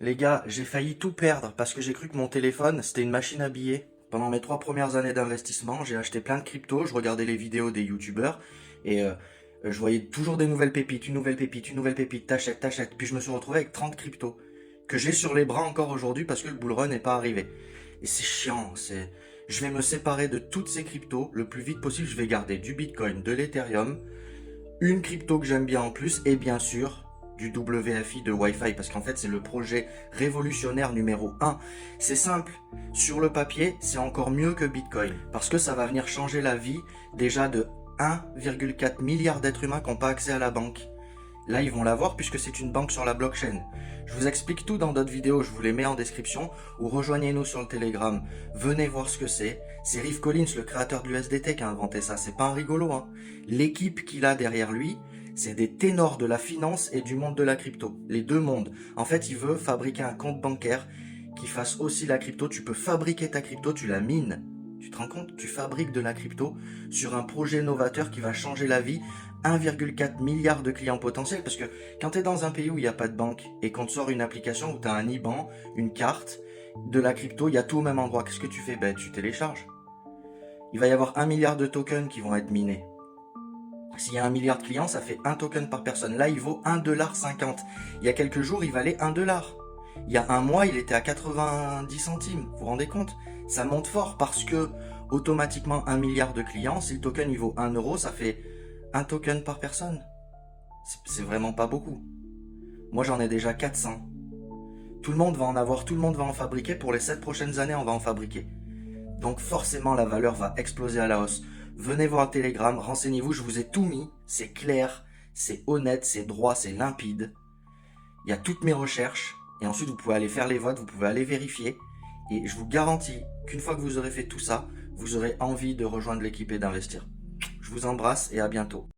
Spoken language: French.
Les gars, j'ai failli tout perdre parce que j'ai cru que mon téléphone, c'était une machine à billets. Pendant mes 3 premières années d'investissement, j'ai acheté plein de cryptos, je regardais les vidéos des youtubeurs et je voyais toujours des nouvelles pépites, une nouvelle pépite, une nouvelle pépite, t'achètes, t'achètes. Puis je me suis retrouvé avec 30 cryptos que j'ai sur les bras encore aujourd'hui parce que le bull run n'est pas arrivé. Et c'est chiant, Je vais me séparer de toutes ces cryptos le plus vite possible, je vais garder du Bitcoin, de l'Ethereum, une crypto que j'aime bien en plus, et bien sûr, du WFI de Wi-Fi, parce qu'en fait, c'est le projet révolutionnaire numéro 1. C'est simple, sur le papier, c'est encore mieux que Bitcoin, parce que ça va venir changer la vie déjà de 1,4 milliard d'êtres humains qui n'ont pas accès à la banque. Là, ils vont l'avoir puisque c'est une banque sur la blockchain. Je vous explique tout dans d'autres vidéos, je vous les mets en description, ou rejoignez-nous sur le Telegram. Venez voir ce que c'est. C'est Riff Collins, le créateur de l'USDT, qui a inventé ça. C'est pas un rigolo, hein. L'équipe qu'il a derrière lui, c'est des ténors de la finance et du monde de la crypto. Les deux mondes. En fait, il veut fabriquer un compte bancaire qui fasse aussi la crypto. Tu peux fabriquer ta crypto, tu la mines. Tu te rends compte? Tu fabriques de la crypto sur un projet novateur qui va changer la vie. 1,4 milliard de clients potentiels, parce que quand tu es dans un pays où il n'y a pas de banque et qu'on te sort une application où tu as un IBAN, une carte, de la crypto, il y a tout au même endroit. Qu'est-ce que tu fais? Ben, tu télécharges. Il va y avoir 1 milliard de tokens qui vont être minés. S'il y a 1 milliard de clients, ça fait un token par personne. Là, il vaut 1,50 $. Il y a quelques jours, il valait 1 $. Il y a un mois, il était à 90 centimes. Vous vous rendez compte? Ça monte fort parce que, automatiquement, 1 milliard de clients, si le token il vaut 1 €, ça fait un token par personne. C'est vraiment pas beaucoup. Moi, j'en ai déjà 400. Tout le monde va en avoir, tout le monde va en fabriquer. Pour les 7 prochaines années, on va en fabriquer. Donc forcément, la valeur va exploser à la hausse. Venez voir le Telegram, renseignez-vous, je vous ai tout mis. C'est clair, c'est honnête, c'est droit, c'est limpide. Il y a toutes mes recherches. Et ensuite, vous pouvez aller faire les votes, vous pouvez aller vérifier. Et je vous garantis qu'une fois que vous aurez fait tout ça, vous aurez envie de rejoindre l'équipe et d'investir. Je vous embrasse et à bientôt.